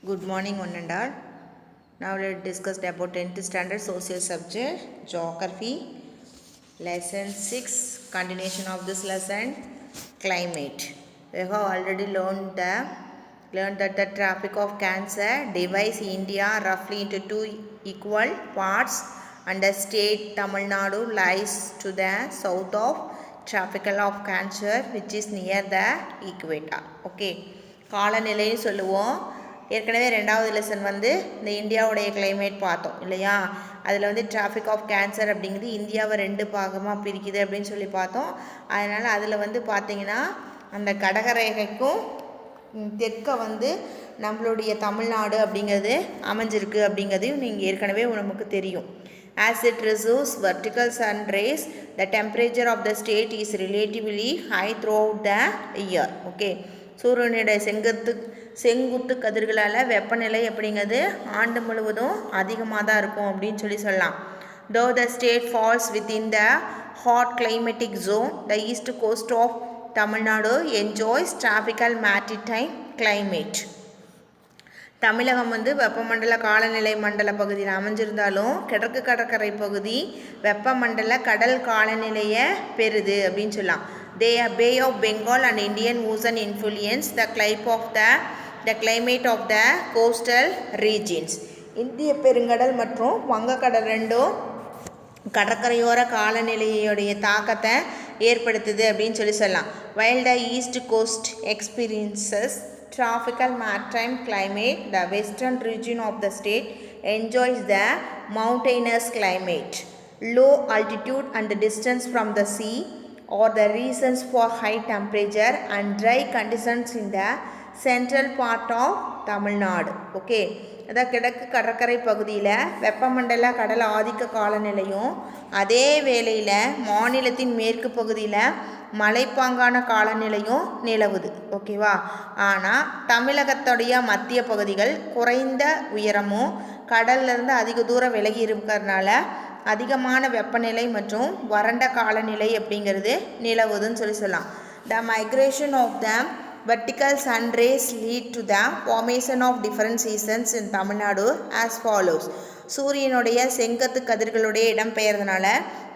Good morning, one and all. Now let's discuss about 10th standard social subject, geography, lesson 6, continuation of this lesson, climate. We have already learned that the Tropic of Cancer divides India roughly into two equal parts, and the state Tamil Nadu lies to the south of Tropical of Cancer, which is near the equator. Okay, காலநிலைன்னு சொல்லுவோம். ஏற்கனவே ரெண்டாவது lesson வந்து இந்த இந்தியாவுடைய climate பார்த்தோம் இல்லையா. அதில் வந்து டிராஃபிக் ஆஃப் கேன்சர் அப்படிங்கிறது இந்தியாவை ரெண்டு பாகமாக பிரிக்குது அப்படின்னு சொல்லி பார்த்தோம். அதனால் அதில் வந்து பார்த்திங்கன்னா அந்த கடகரேகைக்கும் தெற்க வந்து நம்மளுடைய தமிழ்நாடு அப்படிங்கிறது அமைஞ்சிருக்கு அப்படிங்கிறதையும் நீங்கள் ஏற்கனவே நமக்கு தெரியும். As it receives vertical sun rays, the temperature of the state is relatively high throughout the year. Okay. சூரியனுடைய செங்குத்து கதிர்களால் வெப்பநிலை அப்படிங்கிறது ஆண்டு முழுவதும் அதிகமாக தான் இருக்கும் அப்படின்னு சொல்லலாம். Though the state falls within the hot climatic zone, the east coast of Tamil Nadu enjoys tropical maritime climate. தமிழகம் வந்து வெப்பமண்டல காலநிலை மண்டல பகுதியில் அமைஞ்சிருந்தாலும் கிழக்கு கடற்கரை பகுதி வெப்பமண்டல கடல் காலநிலையை பெறுது அப்படின்னு சொல்லலாம். They are Bay of Bengal and Indian Ocean influence the climate of the coastal regions. இந்திய பெருங்கடல் மற்றும் வங்கக்கடல் ரெண்டும் கடற்கரையோர காலநிலையுடைய தாக்கத்தை ஏற்படுத்துது அப்படின்னு சொல்லலாம். While the east coast experiences tropical maritime climate, the western region of the state enjoys the mountainous climate. Low altitude and the distance from the sea are the reasons for high temperature and dry conditions in the central part of Tamil Nadu. Okay, அதான் கிழக்கு கடற்கரை பகுதியில் வெப்பமண்டல கடல் ஆதிக்க காலநிலையும் அதே வேளையில் மாநிலத்தின் மேற்கு பகுதியில் மலைப்பாங்கான காலநிலையும் நிலவுது. ஓகேவா. ஆனால் தமிழகத்துடைய மத்திய பகுதிகள் குறைந்த உயரமும் கடல்லிருந்து அதிக தூரம் விலகி இருக்கிறதுனால அதிகமான வெப்பநிலை மற்றும் வறண்ட காலநிலை அப்படிங்கிறது நிலவுதுன்னு சொல்லலாம். The migration of the vertical sun rays lead to the formation of different seasons in Tamil Nadu as follows. சூரியனுடைய செங்கத்து கதிர்களுடைய இடம்பெயர்றதுனால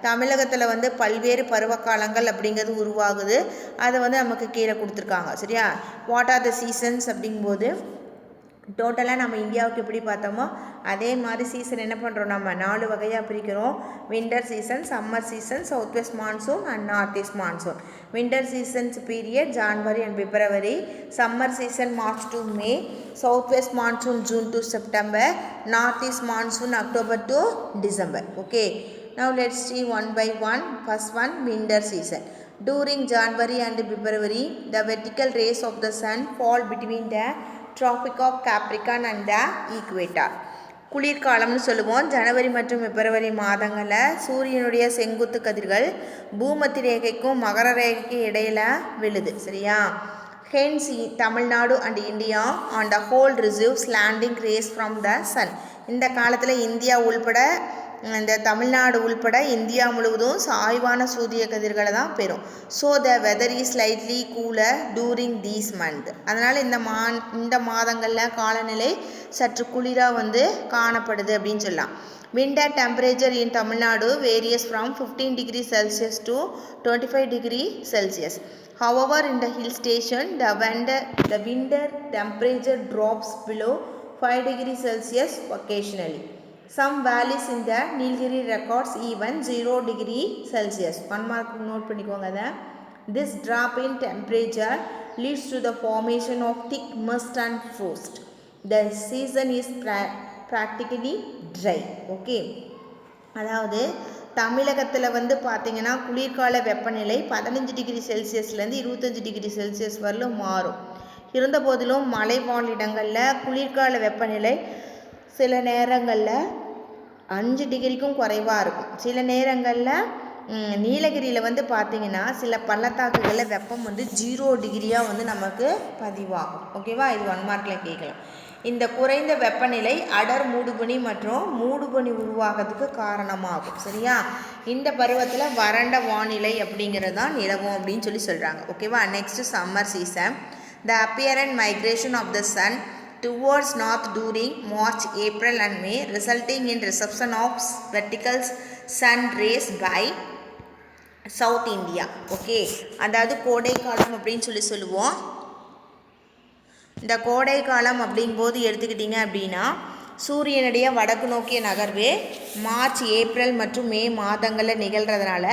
தமிழகத்தில் வந்து பல்வேறு பருவகாலங்கள் அப்படிங்கிறது உருவாகுது. அதை வந்து நமக்கு கீழே கொடுத்துருக்காங்க. சரியா. வாட் ஆர் த சீசன்ஸ் அப்படிங்கும்போது டோட்டலாக நம்ம இந்தியாவுக்கு எப்படி பார்த்தோமோ அதே மாதிரி சீசன் என்ன பண்ணுறோம், நம்ம 4 வகையாக பிரிக்கிறோம். Winter season, summer season, south west monsoon and north east monsoon. Winter seasons period January and February, summer season March to May, south west monsoon June to September, north east monsoon October to December. Okay, now let's see one by one. First one, winter season. During January and February, the vertical rays of the sun fall between the Tropic of Capricorn and the equator. குளிர்காலம்னு சொல்லுவோம். ஜனவரி மற்றும் பிப்ரவரி மாதங்களில் சூரியனுடைய செங்குத்து கதிர்கள் பூமத்தி ரேகைக்கும் மகர ரேகைக்கும் இடையில் விழுது. சரியா. Hence, Tamil Nadu and India on the whole receives landing rays from the sun. இந்த காலத்தில் இந்தியா உள்பட இந்த தமிழ்நாடு உள்பட இந்தியா முழுவதும் சாய்வான சூரிய கதிர்களை தான் பெறும். So the weather is slightly cooler during these month. அதனால் இந்த மாதங்களில் காலநிலை சற்று குளிராக வந்து காணப்படுது அப்படின்னு சொல்லலாம். Winter temperature in Tamil Nadu various from 15 degree Celsius to 25 degree Celsius. However, in the hill station, the winter temperature drops below 5 degree Celsius occasionally. Some valleys in the Nilgiri records even 0 degree Celsius. One mark note பண்ணிக்கோங்க அதை. This drop in temperature leads to the formation of thick mist and frost. The season is practically dry. Okay, அதாவது தமிழகத்தில் வந்து பார்த்திங்கன்னா குளிர்கால வெப்பநிலை 15 degree செல்சியஸ்லேருந்து 25 degree Celsius வரலும் மாறும். இருந்த போதிலும் மலைவாழ் இடங்களில் குளிர்கால வெப்பநிலை சில நேரங்களில் 5 டிகிரிக்கும் குறைவாக இருக்கும். சில நேரங்களில் நீலகிரியில் வந்து பார்த்திங்கன்னா சில பள்ளத்தாக்குகளில் வெப்பம் வந்து 0 டிகிரியாக வந்து நமக்கு பதிவாகும். ஓகேவா. இது 1 மார்க்கில் கேட்கலாம். இந்த குறைந்த வெப்பநிலை அடர் மூடுபனி மற்றும் மூடுபனி உருவாகிறதுக்கு காரணமாகும். சரியா. இந்த பருவத்தில் வறண்ட வானிலை அப்படிங்கிறது தான் நிலவும் அப்படின்னு சொல்கிறாங்க. ஓகேவா. Next, summer season. The apparent migration of the sun towards north during March, April and May, resulting in reception of vertical sun rays by South India. Okay, அதாவது கோடை காலம் அப்படின்னு சொல்லுவோம். இந்த கோடை காலம் அப்படிங்கும்போது எடுத்துக்கிட்டிங்க அப்படின்னா சூரியனுடைய வடக்கு நோக்கிய நகர்வு மார்ச், ஏப்ரல் மற்றும் மே மாதங்களில் நிகழ்கிறதுனால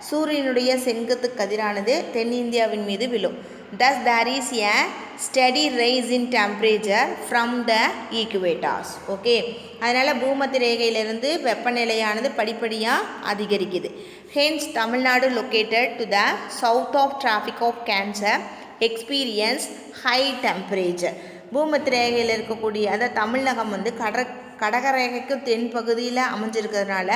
சூரியனுடைய செங்குத்து கதிரானது தென்னிந்தியாவின் மீது விழும். Thus there is a steady rise in temperature from the equators. Okay, அதனால் பூமத்திய ரேகையிலிருந்து வெப்பநிலையானது படிப்படியாக அதிகரிக்குது. Hence Tamil Nadu located to the south of Tropic of Cancer experience high temperature. பூமத்திய ரேகையில் இருக்கக்கூடிய அதாவது தமிழகம் வந்து கடகரேகைக்கு தென் பகுதியில் அமைஞ்சிருக்கிறதுனால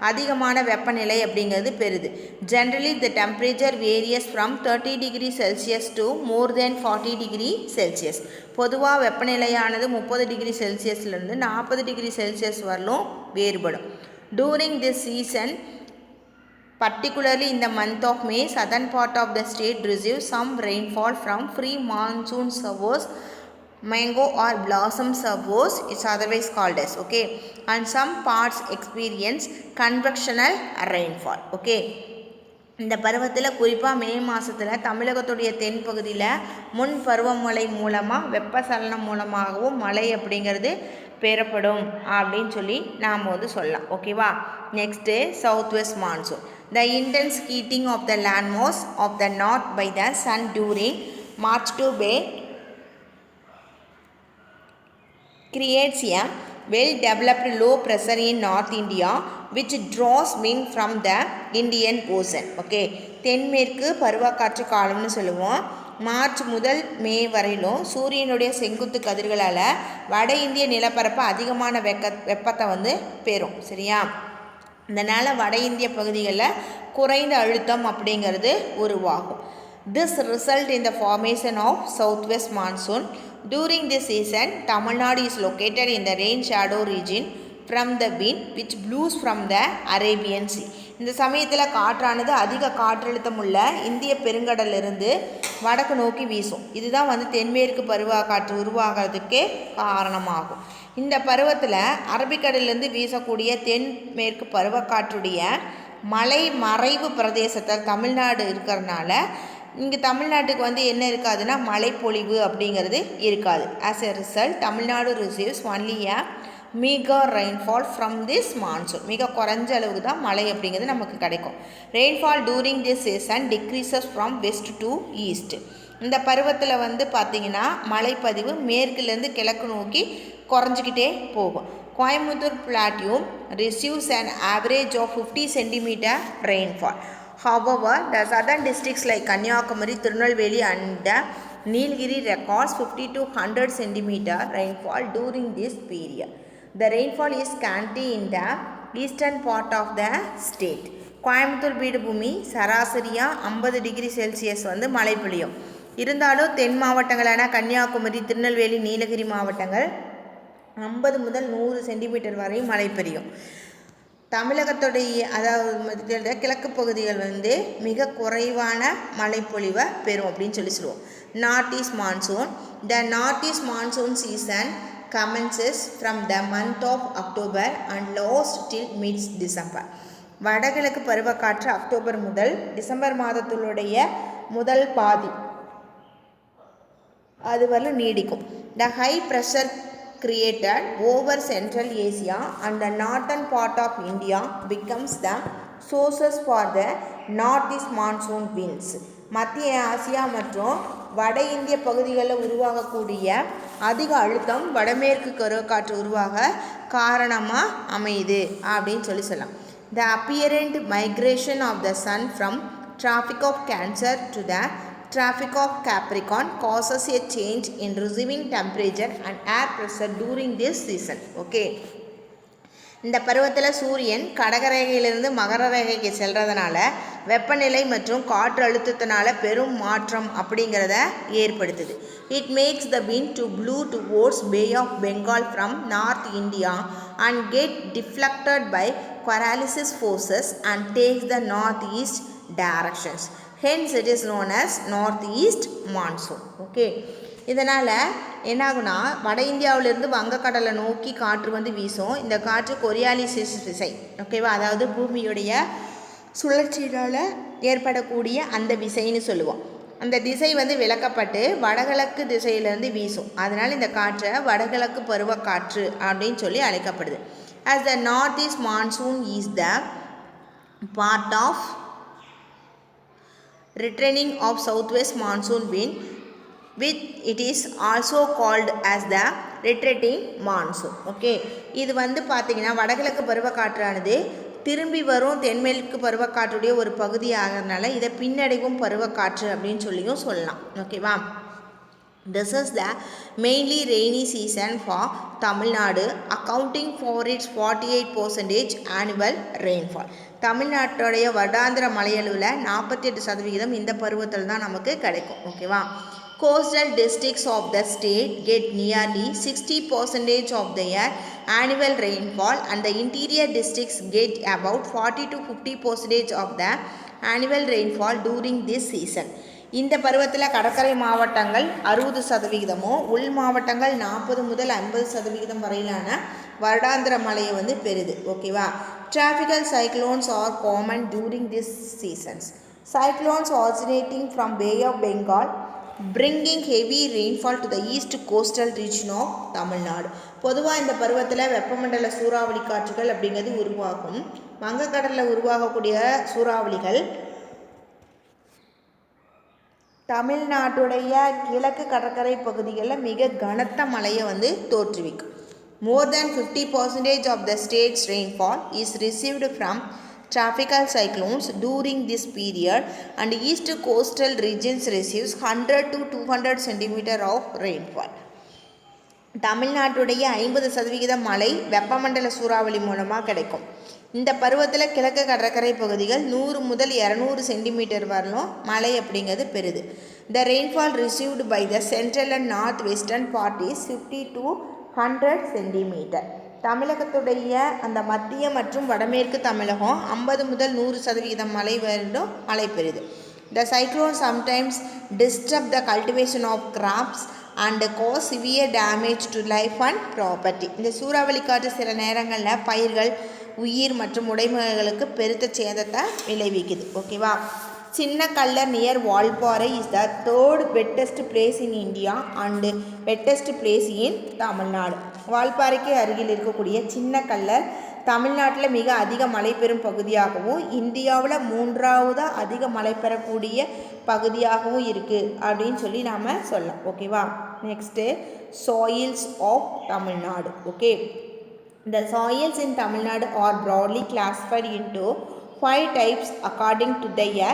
அதிகமான வெப்பநிலை அப்படிங்கிறது பெறுது. Generally the temperature various from 30 degree Celsius to more then 40 degree Celsius. பொதுவாக வெப்பநிலையானது 30 டிகிரி செல்சியஸ்லேருந்து 40 டிகிரி செல்சியஸ் வரலும் வேறுபடும். Touring this season, particularly in the month of May, southern part of the state receives some rainfall from free monsoon showers, mango or blossom showers, it's otherwise called as, okay, and some parts experience convectional rainfall. Okay, இந்த பருவத்தில் குறிப்பாக மே மாதத்தில் தமிழகத்துடைய தென் பகுதியில் முன் பருவமழை மூலமாக வெப்பசலனம் மூலமாகவும் மழை அப்படிங்கிறது பெறப்படும் அப்படின்னு சொல்லி நாம் வந்து சொல்லலாம். ஓகேவா, next south west monsoon. The intense heating of the landmass of the north by the sun during March to May creates a well-developed low pressure in North India which draws wind from the Indian Ocean. Okay, தென்மேற்கு பருவக்காற்று காலம்னு சொல்லுவோம். March முதல் மே வரையிலும் சூரியனுடைய செங்குத்து கதிர்களால் வட இந்திய நிலப்பரப்பு அதிகமான வெப்பத்தை வந்து பெறும். சரியா, இதனால் வட இந்திய பகுதிகளில் குறைந்த அழுத்தம் அப்படிங்கிறது உருவாகும். This result in the formation of southwest monsoon. During this season, Tamil Nadu is located in the rain shadow region from the wind which blows from the Arabian Sea. இந்த சமயத்தில் காற்றானது அதிக காற்றழுத்தம் உள்ள இந்திய பெருங்கடலிருந்து வடக்கு நோக்கி வீசும். இதுதான் வந்து தென்மேற்கு பருவக்காற்று உருவாகிறதுக்கே காரணமாகும். இந்த பருவத்தில் அரபிக்கடலிருந்து வீசக்கூடிய தென்மேற்கு பருவக்காற்றுடைய மலை மறைவு பிரதேசத்தில் தமிழ்நாடு இருக்கிறதுனால இங்கே தமிழ்நாட்டுக்கு வந்து என்ன இருக்காதுன்னா மழைப்பொழிவு அப்படிங்கிறது இருக்காது. As a result Tamil Nadu receives only a meager rainfall from this monsoon. மிக குறைஞ்ச அளவுக்கு தான் மழை அப்படிங்கிறது நமக்கு கிடைக்கும். Rainfall during this season decreases from west to east. இந்த பருவத்தில் வந்து பார்த்திங்கன்னா மழைப்பதிவு மேற்குலேருந்து கிழக்கு நோக்கி குறைஞ்சிக்கிட்டே போகும். Coimbatore plateau receives an average of 50 cm rainfall. However, the southern districts like Kanyakumari, Tirunelveli and the Nilgiri records 50 to 100 cm rainfall during this period. The rainfall is scanty in the eastern part of the state. Coimbatore பீடபூமி சராசரியாக 50 degree Celsius வந்து மழை பொழியும். இருந்தாலும் தென் மாவட்டங்களான கன்னியாகுமரி, திருநெல்வேலி, நீலகிரி மாவட்டங்கள் 50 முதல் 100 centimetre வரை மழை பெய்யும். தமிழகத்துடைய அதாவது கிழக்கு பகுதிகள் வந்து மிக குறைவான மழைப்பொழிவை பெறும் அப்படின்னு சொல்லுவோம். North east monsoon. The north east monsoon season commences from the month of October and lasts till mid-December. வடகிழக்கு பருவக்காற்று அக்டோபர் முதல் டிசம்பர் மாதத்துடைய முதல் பாதி அதுவரை நீடிக்கும். The high pressure created over Central Asia and the northern part of India becomes the sources for the northeast monsoon winds. மத்திய Asia மற்றும் வட இந்திய பகுதிகளில் உருவாகக்கூடிய அதிக அழுத்தம் வடமேற்கு பருவக்காற்று உருவாக காரணமாக அமையுது அப்படின்னு சொல்லலாம். The apparent migration of the sun from Tropic of Cancer to the Tropic of Capricorn causes a change in receiving temperature and air pressure during this season. Okay, இந்த பருவத்தில் சூரியன் கடகரேகையிலிருந்து மகர ரேகைக்கு செல்றதுனால வெப்பநிலை மற்றும் காற்று அழுத்தத்தினால பெரும் மாற்றம் அப்படிங்கிறத ஏற்படுத்துது. It makes the wind to blow towards Bay of Bengal from North India and get deflected by Coriolis forces and takes the northeast directions. Hence it is known as northeast monsoon. Okay, இதனால் என்னாகுன்னா வட இந்தியாவிலிருந்து வங்கக்கடலை நோக்கி காற்று வந்து வீசும். இந்த காற்று கொரியாலிசிஸ் விசை, ஓகேவா, அதாவது பூமியுடைய சுழற்சியினால் ஏற்படக்கூடிய அந்த விசைன்னு சொல்லுவோம். அந்த திசை வந்து விலக்கப்பட்டு வடகிழக்கு திசையிலேருந்து வீசும். அதனால் இந்த காற்றை வடகிழக்கு பருவக்காற்று அப்படின்னு சொல்லி அழைக்கப்படுது. As the northeast monsoon is the part of returning of southwest monsoon wind, which it is also called as the retreating monsoon. Okay, இது வந்து பார்த்திங்கன்னா வடகிழக்கு பருவக்காற்றானது திரும்பி வரும் தென்மேற்கு பருவக்காற்றுடைய ஒரு பகுதி ஆகிறதுனால இதை பின்னடைவும் பருவக்காற்று அப்படின்னு சொல்லியும் சொல்லலாம். ஓகேவா, this is the mainly rainy season for Tamil Nadu, accounting for its 48% annual rainfall. தமிழ்நாட்டுடைய வருடாந்திர மழையளவில் 48% இந்த பருவத்தில் தான் நமக்கு கிடைக்கும். ஓகேவா, coastal districts of the state get nearly 60% of their annual rainfall and the interior districts get about 40 to 50% of the annual rainfall during this season. இந்த பருவத்தில் கடற்கரை மாவட்டங்கள் 60%, உள் மாவட்டங்கள் 40 முதல் 50% வரையிலான வருடாந்திர மழையை வந்து பெறுது. ஓகேவா, tropical cyclones are common during this seasons. Cyclones originating from Bay of Bengal bringing heavy rainfall to the east coastal region of Tamil Nadu. பொதுவாக இந்த பருவத்தில் வெப்பமண்டல சூறாவளி காற்றுகள் அப்படிங்கிறது உருவாகும். வங்கக்கடலில் உருவாகக்கூடிய சூறாவளிகள் தமிழ்நாட்டுடைய கிழக்கு கடற்கரை பகுதிகளில் மிக கனத்த மழையை வந்து தோற்றுவிக்கும். More than 50% of the state's rainfall is received from tropical cyclones during this period, and east coastal regions receives 100 to 200 cm of rainfall. தமிழ்நாட்டுடைய 50% மழை வெப்பமண்டல சூறாவளி மூலமாக கிடைக்கும். இந்த பருவத்தில் கிழக்கு கடற்கரை பகுதிகள் 100 முதல் 200 சென்டிமீட்டர் வரலும் மழை அப்படிங்கிறது பெறுது. The rainfall received by the central and north western part is 50 to 100 centimetre. தமிழகத்துடைய அந்த மத்திய மற்றும் வடமேற்கு தமிழகம் 50 முதல் 100% மழை வேண்டும் மழை பெறுது. The cyclone sometimes disturb the cultivation of crops and cause severe damage to life and property. இந்த சூறாவளி காற்று சில நேரங்களில் பயிர்கள், உயிர் மற்றும் உடைமைகளுக்கு பெருத்த சேதத்தை விளைவிக்குது. ஓகேவா, Chinna Kallar near Valparai is the third wettest place in India and wettest place in Tamil Nadu. வால்பாறைக்கு அருகில் இருக்கக்கூடிய சின்ன கல்லர் தமிழ்நாட்டில் மிக அதிக மழை பெறும் பகுதியாகவும் இந்தியாவில் 3வது அதிக மழை பெறக்கூடிய பகுதியாகவும் இருக்குது அப்படின்னு சொல்லி நாம் சொல்லலாம். ஓகேவா, next soils of Tamil Nadu. Okay, the soils in Tamil Nadu are broadly classified into 5 types according to their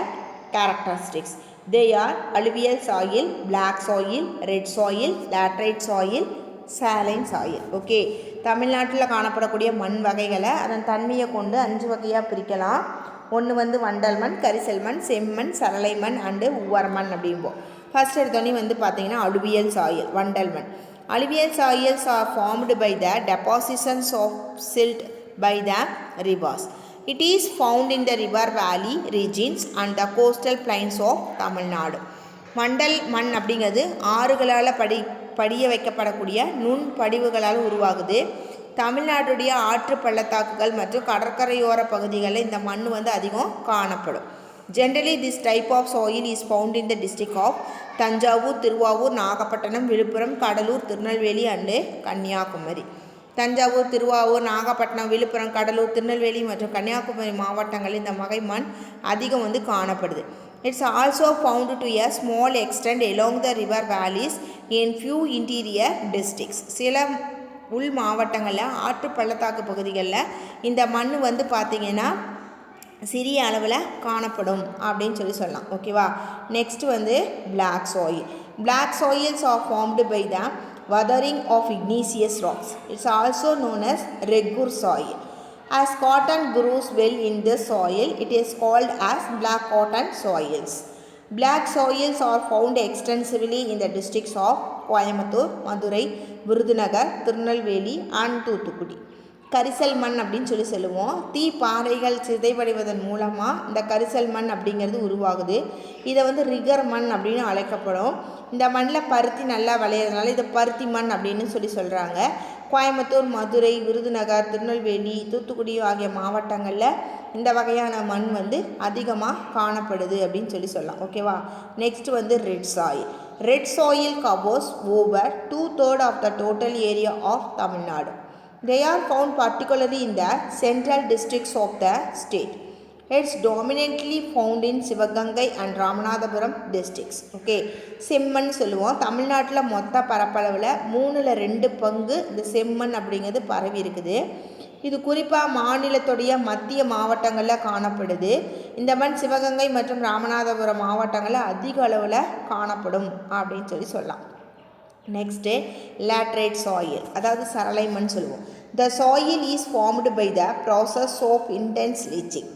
characteristics. They are alluvial soil, black soil, red soil, laterite soil, saline soil. Okay, தமிழ்நாட்டில் காணப்படக்கூடிய மண் வகைகளை அதன் தன்மையை கொண்டு 5 வகையாக பிரிக்கலாம். ஒன்று வந்து வண்டல் மண், கரிசல் மண், செம்மண், சரளை மண் அண்டு உவர்மண் அப்படிம்போம். ஃபர்ஸ்ட் எடுத்தோடனே வந்து பார்த்திங்கன்னா alluvial soil, வண்டல் மண். Alluvial soils are formed by the depositions of silt by the rivers. It is found in the river valley regions and the coastal plains of Tamil Nadu. Mandal மண் அப்படிங்கிறது ஆறுகளால் படிய வைக்கப்படக்கூடிய நுண் படிவுகளால் உருவாகுது. தமிழ்நாட்டுடைய ஆற்று பள்ளத்தாக்குகள் மற்றும் கடற்கரையோர பகுதிகளில் இந்த மண் வந்து அதிகம் காணப்படும். Generally, this type of soil is found in the district of Thanjavur, Tiruvarur, Nagapattinam, Villupuram, Cuddalore, Tirunelveli and Kanyakumari. Thanjavur, Tiruvarur, Nagapattinam, Villupuram, Cuddalore, Tirunelveli மற்றும் கன்னியாகுமரி மாவட்டங்களில் இந்த வகை மண் அதிகம் வந்து காணப்படுது. It's also found to a small extent along the river valleys in few interior districts. சில உள் மாவட்டங்களில் ஆற்று பள்ளத்தாக்கு பகுதிகளில் இந்த மண் வந்து பார்த்திங்கன்னா சிறிய அளவில் காணப்படும் அப்படின்னு சொல்லலாம். ஓகேவா, நெக்ஸ்ட் வந்து black soil. Black soils are formed by the weathering of igneous rocks. It's also known as regur soil. As cotton grows well in this soil, it is called as black cotton soils. Black soils are found extensively in the districts of Coimbatore, Madurai, Virudhunagar, Tirunelveli and Thoothukudi. கரிசல் மண் அப்படின்னு சொல்லுவோம். தீ பாறைகள் சிதைவடைவதன் மூலமாக இந்த கரிசல் மண் அப்படிங்கிறது உருவாகுது. இதை வந்து ரிகர் மண் அப்படின்னு அழைக்கப்படும். இந்த மண்ணில் பருத்தி நல்லா விளையிறதுனால இதை பருத்தி மண் அப்படின்னு சொல்கிறாங்க. கோயம்புத்தூர், மதுரை, விருதுநகர், திருநெல்வேலி, தூத்துக்குடி ஆகிய மாவட்டங்களில் இந்த வகையான மண் வந்து அதிகமாக காணப்படுது அப்படின்னு சொல்லலாம். ஓகேவா. நெக்ஸ்ட் வந்து red soil. Red soil covers over 2/3 of the total area of Tamil Nadu. They are found particularly in the central districts of the state. It's dominantly found in Sivaganga and Ramanathapuram districts. Okay, செம்மண் சொல்லுவோம். தமிழ்நாட்டில் மொத்த பரப்பளவில் 3/2 பங்கு இந்த செம்மண் அப்படிங்கிறது பரவி இருக்குது. இது குறிப்பாக மாநிலத்துடைய மத்திய மாவட்டங்களில் காணப்படுது. இந்த மண் சிவகங்கை மற்றும் ராமநாதபுரம் மாவட்டங்களில் அதிக அளவில் காணப்படும் அப்படின்னு சொல்லலாம். நெக்ஸ்ட்டு லேட்ரைட் சாயில், அதாவது சரளை மண் சொல்லுவோம். The soil is formed by the process of intense leaching.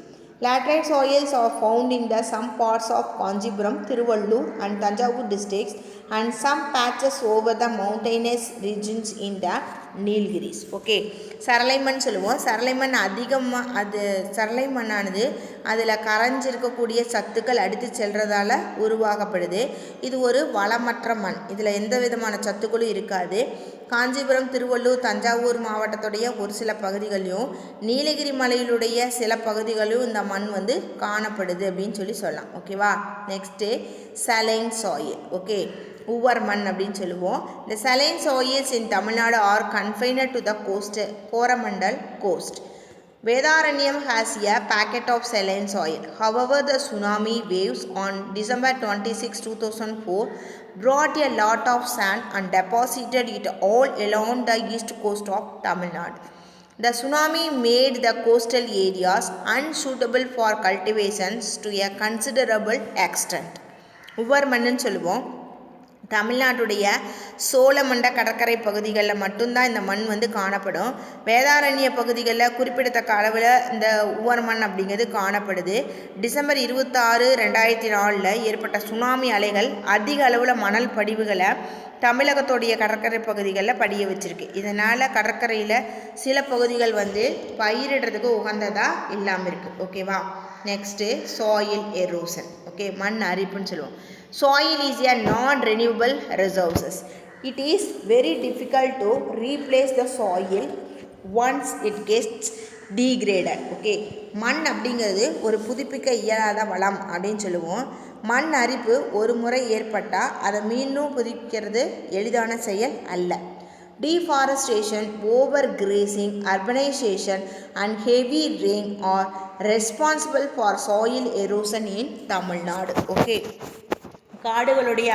Laterite soils are found in the some parts of Kanchipuram, Tiruvallur and Thanjavur districts and some patches over the mountainous regions in the Nilgiris. Okay, சரளை மண் சொல்லுவோம். சரளை மண் சரளை மண்ணானது அதில் கரைஞ்சிருக்கக்கூடிய சத்துக்கள் அடித்து செல்றதால உருவாக்கப்படுது. இது ஒரு வளமற்ற மண். இதில் எந்த விதமான சத்துக்களும் இருக்காது. காஞ்சிபுரம், திருவள்ளூர், தஞ்சாவூர் மாவட்டத்துடைய ஒரு சில பகுதிகளிலும் நீலகிரி மலையிலுடைய சில பகுதிகளிலும் இந்த மண் வந்து காணப்படுது அப்படின்னு சொல்லலாம். ஓகேவா. Next saline soil. ஓகே, உவர் மண் அப்படின்னு சொல்லுவோம். இந்த saline soils in Tamil Nadu are confined to the coast Coromandel coast. Vedaranyam has a packet of saline soil. However, the tsunami waves on December 26, 2004 brought a lot of sand and deposited it all along the east coast of Tamil Nadu. The tsunami made the coastal areas unsuitable for cultivations to a considerable extent. உவர் மண்ணுன்னு சொல்லுவோம். தமிழ்நாட்டுடைய சோழமண்ட கடற்கரை பகுதிகளில் மட்டும்தான் இந்த மண் வந்து காணப்படும். வேதாரண்ய பகுதிகளில் குறிப்பிடத்தக்க அளவில் இந்த உவர் மண் அப்படிங்கிறது காணப்படுது. டிசம்பர் 26, 2004 ஏற்பட்ட சுனாமி அலைகள் அதிக அளவில் மணல் படிவுகளை தமிழகத்துடைய கடற்கரை பகுதிகளில் படிய வச்சுருக்கு. இதனால் கடற்கரையில் சில பகுதிகள் வந்து பயிரிடுறதுக்கு உகந்ததாக இல்லாமல் இருக்குது. ஓகேவா. Next soil erosion. ஓகே, மண் அரிப்புன்னு சொல்லுவோம். Soil is a non-renewable resources. It is very difficult to replace the soil once it gets degraded. Okay, மண் அப்படிங்கிறது ஒரு புதுப்பிக்க இயலாத வளம் அப்படின்னு சொல்லுவோம். மண் அரிப்பு ஒரு முறை ஏற்பட்டால் அதை மீண்டும் புதுப்பிக்கிறது எளிதான செயல் அல்ல. Deforestation, overgrazing, urbanization and heavy rain are responsible for soil erosion in Tamil Nadu. Okay, காடுகளுடைய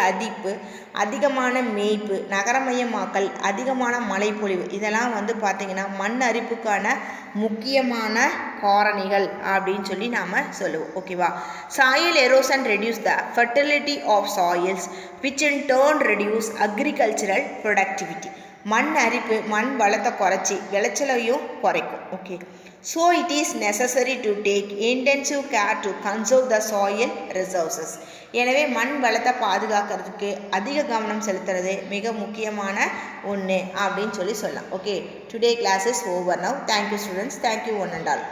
அதிகமான மேய்ப்பு, நகரமயமாக்கல், அதிகமான மழைப்பொழிவு இதெல்லாம் வந்து பார்த்திங்கன்னா மண் அரிப்புக்கான முக்கியமான காரணிகள் அப்படின்னு நாம் சொல்லுவோம். ஓகேவா. Soil erosion reduce the fertility of soils which in turn reduce agricultural productivity. மண் அரிப்பு மண் வளத்தை குறைச்சி விளைச்சலையும் குறைக்கும். Okay, so it is necessary to take intensive care to conserve the soil resources. எனவே மண் வளத்தை பாதுகாக்கிறதுக்கு அதிக கவனம் செலுத்துறது மிக முக்கியமான ஒன்று அப்படின்னு சொல்லலாம். Okay, today class is over now. Thank you students. Thank you one and all.